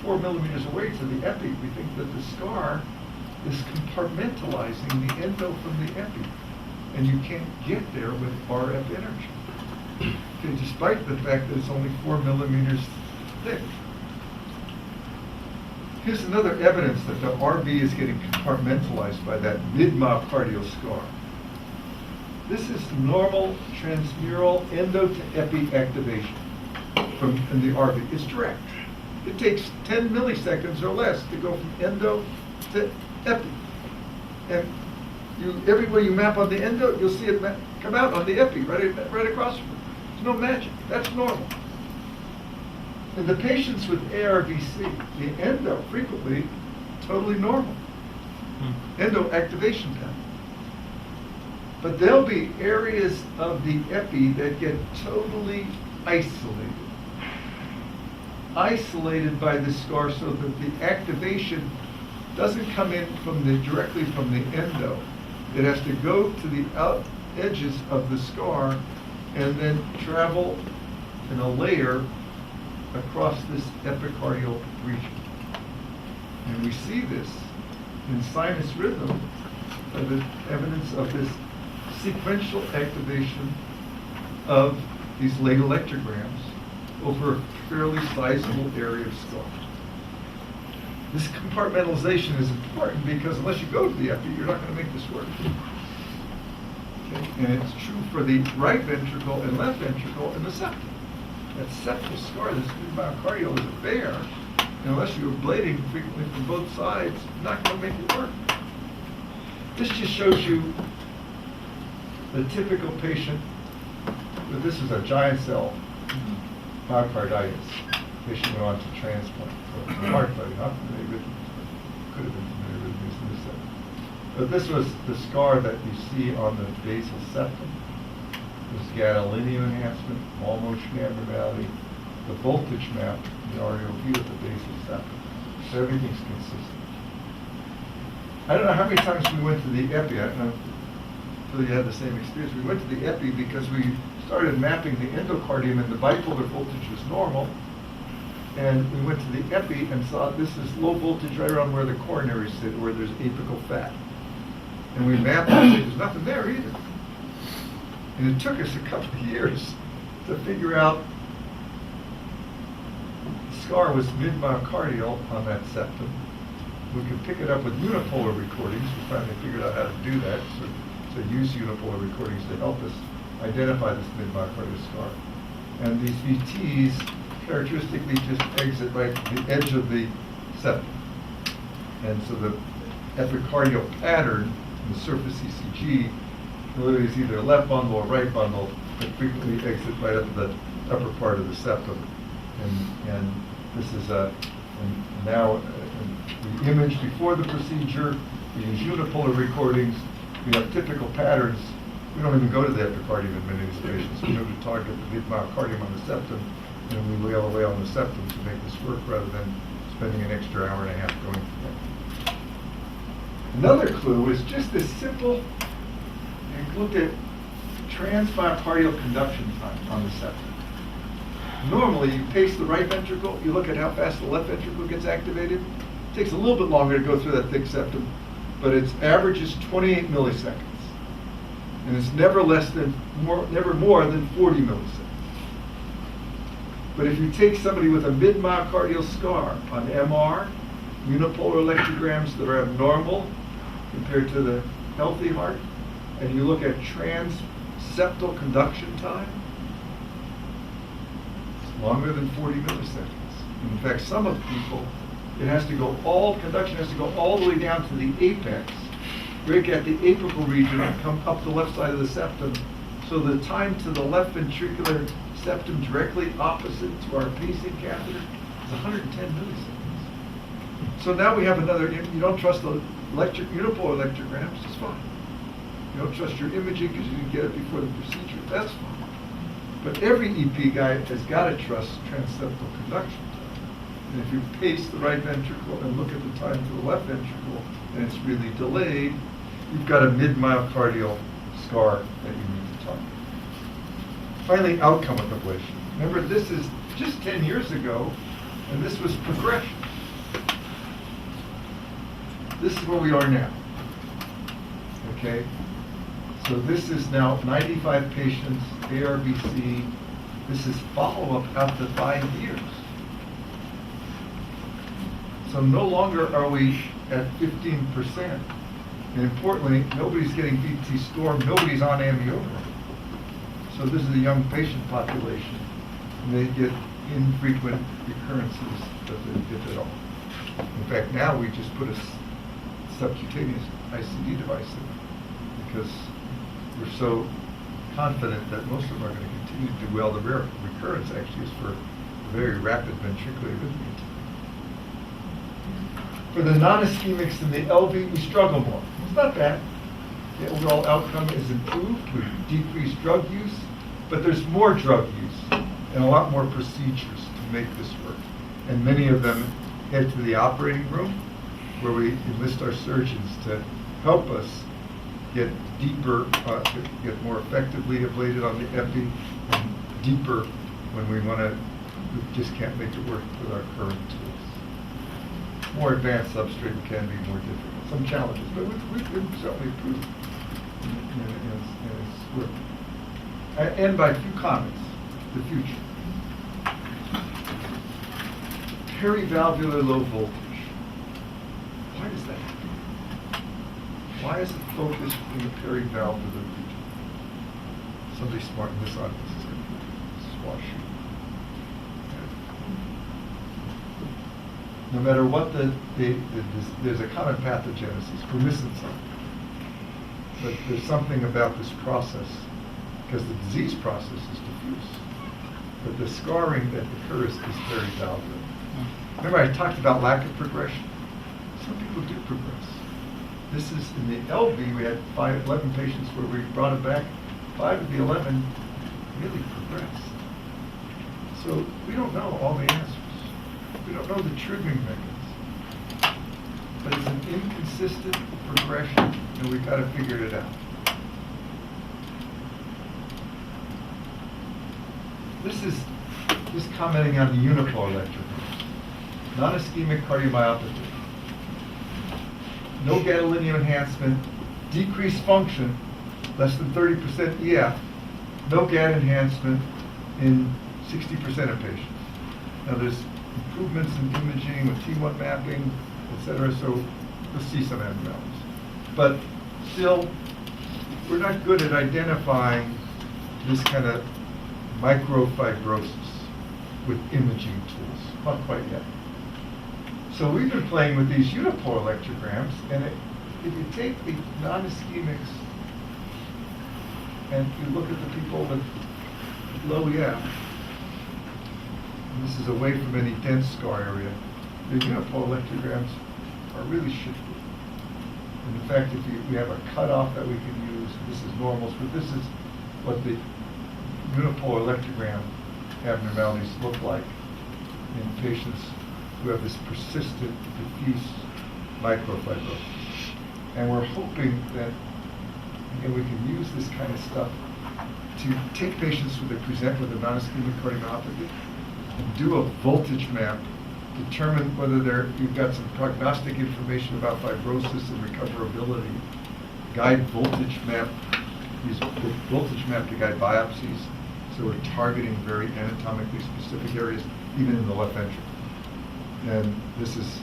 4 millimeters away to the epi. We think that the scar is compartmentalizing the endo from the epi, and you can't get there with RF energy, okay, despite the fact that it's only 4 millimeters thick. Here's another evidence that the RV is getting compartmentalized by that mid-myocardial scar. This is normal transmural endo to epi activation in the RV. It's direct. It takes 10 milliseconds or less to go from endo to epi. And everywhere you map on the endo, you'll see it come out on the epi, right across from it. There's no magic. That's normal. In the patients with ARVC, the endo frequently totally normal. Endo activation pattern. But there'll be areas of the epi that get totally isolated. Isolated by the scar so that the activation doesn't come in directly from the endo. It has to go to the out edges of the scar and then travel in a layer across this epicardial region. And we see this in sinus rhythm, the evidence of this sequential activation of these late electrograms over a fairly sizable area of scar. This compartmentalization is important because unless you go to the epi, you're not going to make this work. Okay? And it's true for the right ventricle and left ventricle and the septum. That septal scar, this myocardial, is a bear. And unless you're ablating frequently from both sides, you're not going to make it work. This just shows you the typical patient. This is a giant cell myocarditis. Patient went on to transplant for heart failure, not from the arrhythmias, could have been from the arrhythmias in the septum. But this was the scar that you see on the basal septum. This gadolinium enhancement, wall motion abnormality, the voltage map, the REOV at the basal septum. So everything's consistent. I don't know how many times we went to the epi. I don't know if you had the same experience. We went to the epi because we started mapping the endocardium and the bipolar voltage was normal. And we went to the epi and saw this is low voltage right around where the coronaries sit, where there's apical fat. And we mapped it and there's nothing there either. And it took us a couple of years to figure out the scar was mid-myocardial on that septum. We could pick it up with unipolar recordings. We finally figured out how to do that. So use unipolar recordings to help us identify this mid-myocardial scar. And these VTs characteristically just exit right at the edge of the septum. And so the epicardial pattern in the surface ECG literally is either a left bundle or right bundle, but frequently exit right up the upper part of the septum. And this is now the image before the procedure. We use unipolar recordings. We have typical patterns. We don't even go to the epicardium in many of these patients. We go to target the mid-myocardium on the septum, and we wheel away on the septum to make this work rather than spending an extra hour and a half going through it. Another clue is just this simple, you look at transmyocardial conduction time on the septum. Normally, you pace the right ventricle, you look at how fast the left ventricle gets activated. It takes a little bit longer to go through that thick septum, but its average is 28 milliseconds. And it's never more than 40 milliseconds. But if you take somebody with a mid-myocardial scar on MR, unipolar electrograms that are abnormal compared to the healthy heart, and you look at transseptal conduction time, it's longer than 40 milliseconds. In fact, some of the people, conduction has to go all the way down to the apex, break at the apical region and come up the left side of the septum. So the time to the left ventricular septum directly opposite to our pacing catheter is 110 milliseconds. So now we have another, you don't trust the unipolar electrograms, it's fine. You don't trust your imaging because you didn't get it before the procedure, that's fine. But every EP guy has got to trust transseptal conduction time. And if you pace the right ventricle and look at the time to the left ventricle and it's really delayed, you've got a mid-myocardial scar that you need to target. Finally, outcome with ablation. Remember, this is just 10 years ago, and this was progression. This is where we are now. Okay? So this is now 95 patients, ARVC. This is follow-up out to 5 years. So no longer are we at 15%. And importantly, nobody's getting VT storm, nobody's on amiodarone. So this is a young patient population, and they get infrequent recurrences that they get at all. In fact, now we just put a subcutaneous ICD device in them, because we're so confident that most of them are going to continue to do well. The rare recurrence actually is for very rapid ventricular arrhythmia. For the non-ischemics in the LV, we struggle more. It's not bad. The overall outcome is improved with decreased drug use, but there's more drug use and a lot more procedures to make this work. And many of them head to the operating room, where we enlist our surgeons to help us get deeper, get more effectively ablated on the epi, and deeper when we just can't make it work with our current tools. More advanced substrate can be more difficult. Some challenges, but we've certainly improved in its work. I end by a few comments. The future. Perivalvular low voltage. Why does that happen? Why is it focused in the perivalvular region? Somebody smart in this audience is going to squash you. No matter what there's a common pathogenesis. We're missing something. But there's something about this process, because the disease process is diffuse. But the scarring that occurs is perivalvular. Remember I talked about lack of progression? Some people do progress. This is in the LV, we had 11 patients where we brought it back. 5 of the 11 really progressed. So we don't know all the answers. We don't know the triggering mechanism. But it's an inconsistent progression, and we've got to figure it out. This is just commenting on the unipolar electrogram. Non-ischemic cardiomyopathy. No gadolinium enhancement, decreased function, less than 30% EF, no GAD enhancement in 60% of patients. Now there's improvements in imaging with T1 mapping, etc., so we'll see some abnormalities. But still, we're not good at identifying this kind of microfibrosis with imaging tools, not quite yet. So we've been playing with these unipolar electrograms, and if you take the non-ischemics and you look at the people with low EF, and this is away from any dense scar area, the unipolar electrograms are really shifted. And in fact, if we have a cutoff that we can use, this is normals, but this is what the unipolar electrogram abnormalities look like in patients who have this persistent, diffuse microfibrosis. And we're hoping that we can use this kind of stuff to take patients who they present with a non-ischemic cardiomyopathy and do a voltage map, determine whether you've got some prognostic information about fibrosis and recoverability, guide voltage map, use voltage map to guide biopsies, so we're targeting very anatomically specific areas, even in the left ventricle. And this is,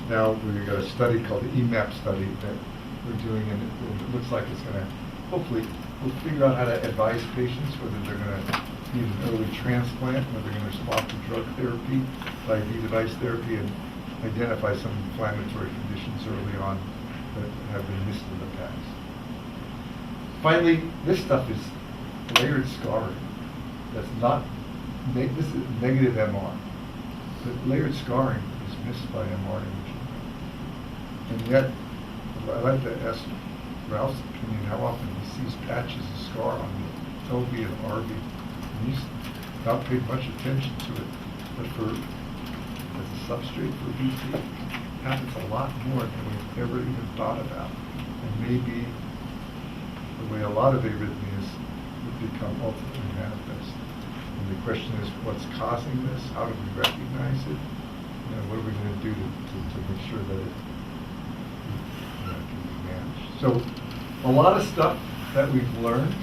now we've got a study called the EMAP study that we're doing, and it looks like it's going to, hopefully, we'll figure out how to advise patients whether they're going to need an early transplant, whether they're going to respond to drug therapy, IV device therapy, and identify some inflammatory conditions early on that have been missed in the past. Finally, this stuff is layered scarring. That's not, this is negative MR. But layered scarring is missed by MR imaging. And yet, I'd like to ask Ralph's opinion how often he sees patches of scar on the LV and RV. And he's not paid much attention to it. But as a substrate for VT, it happens a lot more than we've ever even thought about. And maybe the way a lot of arrhythmias would become ultimately manifest. And the question is, what's causing this? How do we recognize it? What are we going to do to make sure that it can be managed? So, a lot of stuff that we've learned.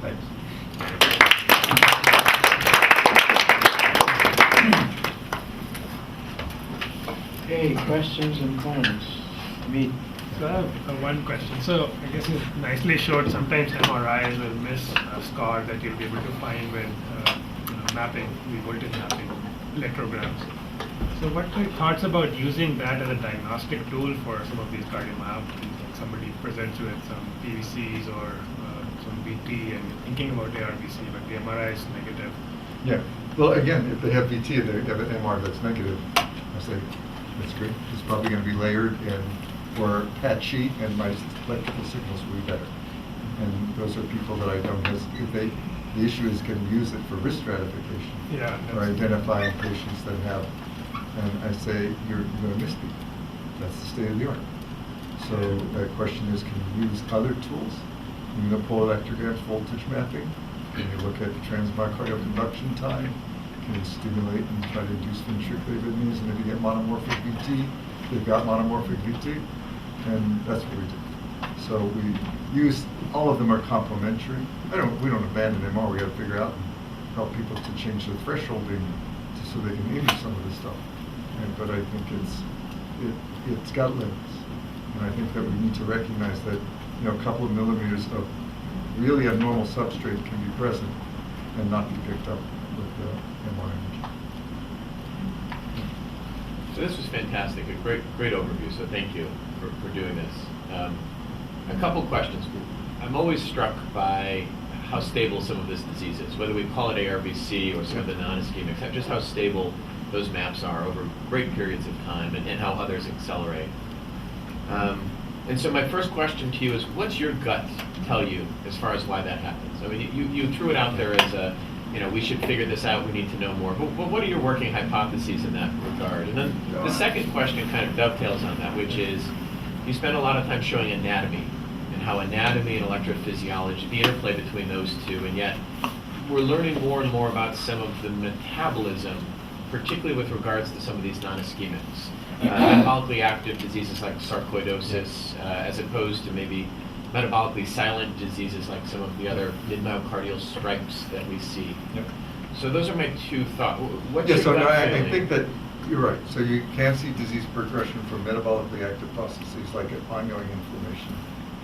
Thanks. Okay, questions and comments? Me. So I have one question. So I guess you nicely showed sometimes MRIs will miss a scar that you'll be able to find when mapping, the voltage mapping, electrograms. So what are your thoughts about using that as a diagnostic tool for some of these cardiomyopathies? Like somebody presents you with some PVCs or some VT and you're thinking about ARVC, but the MRI is negative. Yeah. Well, again, if they have VT and they have an MR that's negative, I say, that's great. It's probably going to be layered and or patchy, and my electrical signals will be better. And those are people that I don't hesitate. The issue is, can we use it for risk stratification? Yeah. Or identifying patients that have, and I say, you're going to miss people. That's the state of the art. So the question is, can you use other tools? You know, pull electrograms, voltage mapping. Can you look at transmyocardial conduction time? Can you stimulate and try to induce ventricular arrhythmias? And if you get monomorphic VT, they've got monomorphic VT, and that's what we do. So we use, all of them are complementary. We don't abandon them all. We got to figure out and help people to change their thresholding so they can image some of this stuff. But I think it's got limits, and I think that we need to recognize that a couple of millimeters of really abnormal substrate can be present and not be picked up with the MR imaging. So this was fantastic, a great overview, so thank you for doing this. A couple questions. I'm always struck by how stable some of this disease is, whether we call it ARVC or some of the non-ischemics, just how stable those maps are over great periods of time and how others accelerate. And so my first question to you is, what's your gut tell you as far as why that happens? I mean, you threw it out there as we should figure this out, we need to know more. But what are your working hypotheses in that regard? And then the second question kind of dovetails on that, which is, you spend a lot of time showing anatomy and how anatomy and electrophysiology, the interplay between those two, and yet we're learning more and more about some of the metabolism, particularly with regards to some of these non-ischemics. Metabolically active diseases like sarcoidosis, as opposed to maybe metabolically silent diseases like some of the other mid-myocardial stripes that we see. Yep. So those are my two thoughts. I think that you're right. So you can see disease progression from metabolically active processes like ongoing inflammation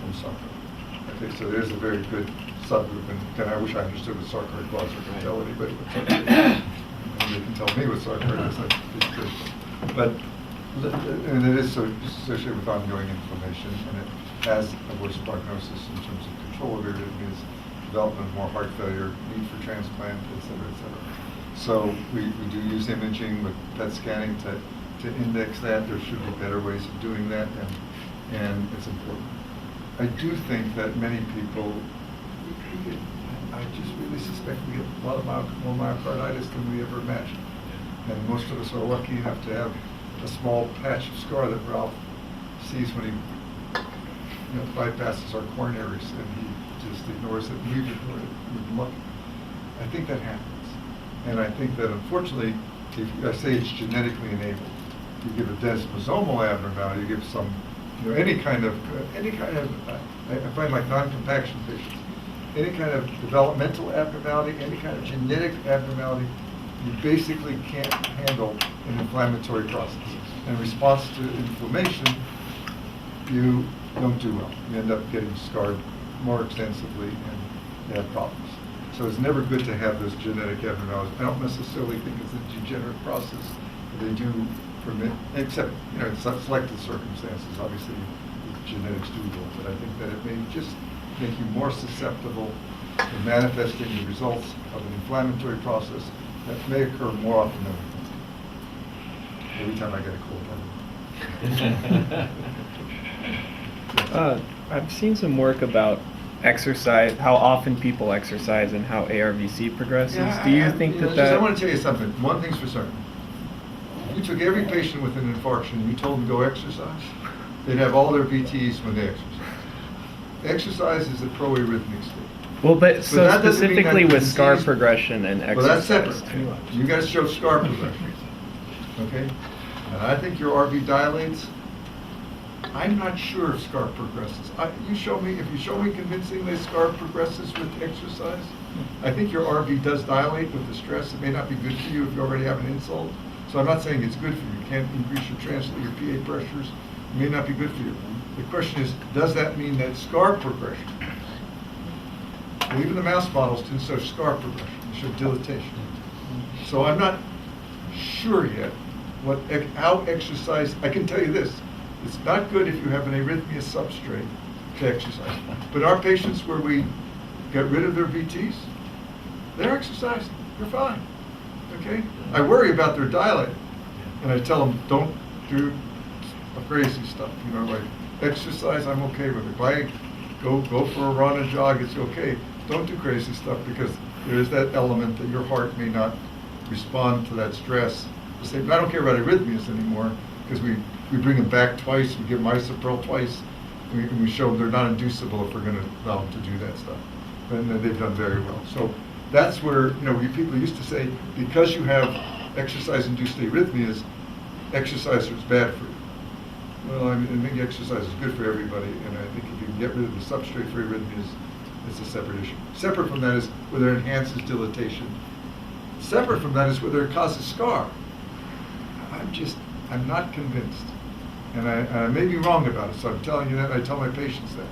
from sarcoid. Okay, so there's a very good subgroup, and I wish I understood what sarcoid was or could tell anybody what sarcoid is. And you can tell me what sarcoid is. It's good. But and it is associated with ongoing inflammation, and it has a worse prognosis in terms of control of arrhythmias, development of more heart failure, need for transplant, et cetera, et cetera. So we do use imaging with PET scanning to index that. There should be better ways of doing that, and it's important. I do think that many people, I just really suspect we get a lot of more myocarditis than we ever imagined. And most of us are lucky enough to have a small patch of scar that Ralph sees when he bypasses our coronaries, and he just ignores it, and we've ignored it. We've been lucky. I think that happens. And I think that unfortunately, if I say it's genetically enabled, you give a desmosomal abnormality, you give some, any kind of, I find like non-compaction patients, any kind of developmental abnormality, any kind of genetic abnormality, you basically can't handle an inflammatory process. In response to inflammation, you don't do well. You end up getting scarred more extensively and you have problems. So it's never good to have those genetic abnormalities. I don't necessarily think it's a degenerative process. They do permit, except in selected circumstances, obviously genetics do go, but I think that it may just make you more susceptible to manifesting the results of an inflammatory process that may occur more often than we think. Every time I get a cold. I've seen some work about exercise, how often people exercise, and how ARVC progresses. Do you think that I want to tell you something. One thing's for certain. You took every patient with an infarction and you told them to go exercise, they'd have all their VTs when they exercise. Exercise is a pro-arrhythmic state. Well, but so that doesn't mean specifically that with the scar disease- progression and Well, that's exercise. separate. You got to show scar progression. Okay? And I think your RV dilates. I'm not sure if scar progresses. If you show me convincingly scar progresses with exercise, I think your RV does dilate with the stress. It may not be good for you if you already have an insult. So I'm not saying it's good for you. You can't increase your PA pressures. It may not be good for you. The question is, does that mean that scar progression? Well, even the mouse models didn't show scar progression. They showed dilatation. So I'm not sure yet how exercise, I can tell you this, it's not good if you have an arrhythmia substrate to exercise. But our patients where we get rid of their VTs, they're exercising, they're fine, okay? I worry about their dilating, and I tell them, don't do crazy stuff, like exercise, I'm okay with it. If I go for a run, a jog, it's okay. Don't do crazy stuff because there is that element that your heart may not respond to that stress. I don't care about arrhythmias anymore because we bring them back twice, we give them isoprel twice, and we show them they're not inducible if we're going to allow them to do that stuff. And they've done very well. So that's where, people used to say, because you have exercise-induced arrhythmias, exercise is bad for you. Well, I think exercise is good for everybody, and I think if you can get rid of the substrate for arrhythmias, it's a separate issue. Separate from that is whether it enhances dilatation. Separate from that is whether it causes scar. I'm not convinced. And I may be wrong about it, so I'm telling you that, I tell my patients that.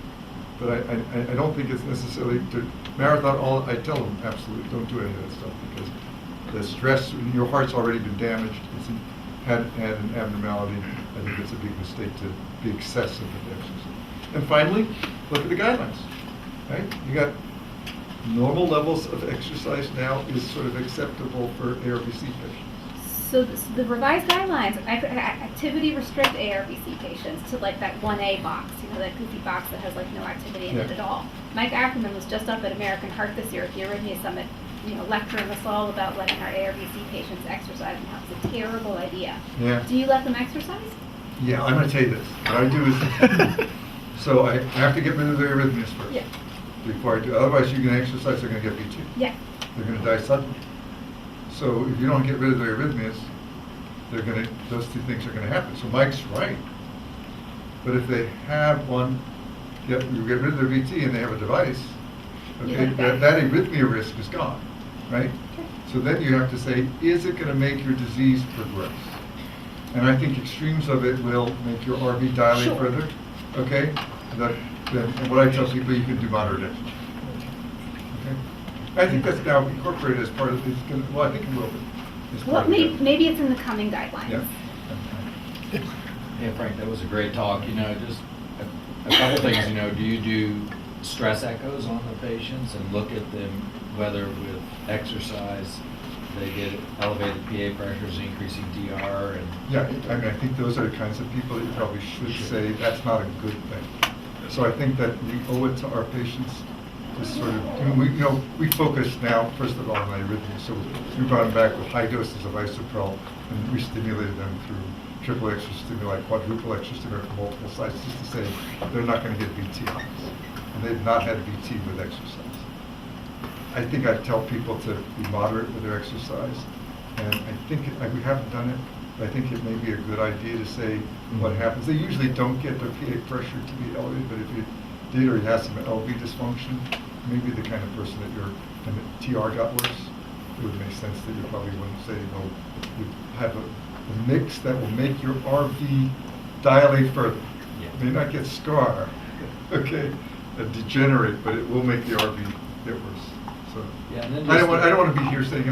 But I don't think it's necessarily to marathon, I tell them absolutely don't do any of that stuff because the stress, your heart's already been damaged, it's had an abnormality. I think it's a big mistake to be excessive with exercise. And finally, look at the guidelines, right? You got normal levels of exercise now is sort of acceptable for ARVC patients. So the revised guidelines activity restrict ARVC patients to like that 1A box, that goofy box that has like no activity in it at all. Mike Ackerman was just up at American Heart this year at the Arrhythmia Summit, lecturing us all about letting our ARVC patients exercise and how it's a terrible idea. Yeah. Do you let them exercise? Yeah, I'm going to tell you this. What I do is, so I have to get rid of the arrhythmias first. Yeah. Before I do, otherwise you can exercise, they're going to get VT. Yeah. They're going to die suddenly. So if you don't get rid of the arrhythmias, those two things are going to happen. So Mike's right. But if they have one, you get rid of their VT and they have a device, okay, that arrhythmia risk is gone, right? Okay. So then you have to say, is it going to make your disease progress? And I think extremes of it will make your RV dilate further, okay? And what I tell people, you can do moderate exercise. Okay? I think that's now incorporated as part of this. Well, I think it will be. Well, maybe it's in the coming guidelines. Yeah. Yeah, Frank, that was a great talk. Just a couple things. Do you do stress echoes on the patients and look at them whether with exercise they get elevated PA pressures, increasing DR, and yeah, I think those are the kinds of people that you probably should say that's not a good thing. So I think that we owe it to our patients to sort of, we focus now, first of all, on arrhythmia. So we brought them back with high doses of isoprel and we stimulated them through triple extrastimuli, quadruple extrastimuli from multiple sites, just to say they're not going to get VT on this. And they've not had VT with exercise. I think I tell people to be moderate with their exercise. And I think we haven't done it. I think it may be a good idea to say what happens. They usually don't get their PA pressure to be elevated, but if you did or you have some LV dysfunction, maybe the kind of person that and the TR got worse, it would make sense that you probably wouldn't say, you have a mix that will make your RV dilate further. Yeah. It may not get scar, okay, degenerate, but it will make the RV get worse. So yeah, and then I don't want to be here saying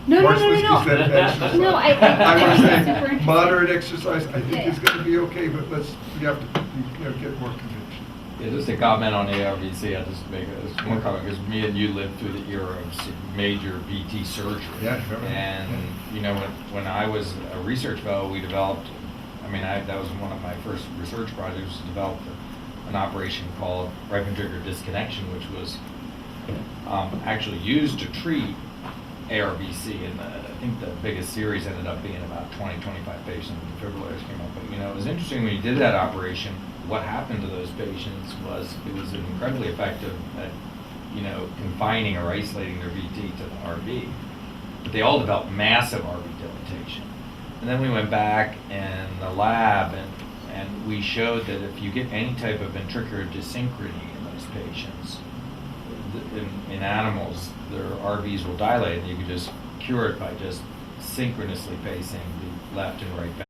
No. Marchlinski said exercise. No, I want to super say interesting. moderate exercise. I think it's going to be okay, but we have to get more conviction. Yeah, just a comment on ARVC. I'll just make one comment because me and you lived through the era of major VT surgery. Yeah, and when I was a research fellow, we developed. That was one of my first research projects. To develop an operation called right ventricular disconnection, which was actually used to treat ARVC, and I think the biggest series ended up being about 20-25 patients when defibrillators came up. But it was interesting when you did that operation, what happened to those patients was it was incredibly effective at confining or isolating their VT to the RV. But they all developed massive RV dilatation. And then we went back in the lab and we showed that if you get any type of ventricular dyssynchrony in those patients, in animals, their RVs will dilate, and you can just cure it by just synchronously pacing the left and right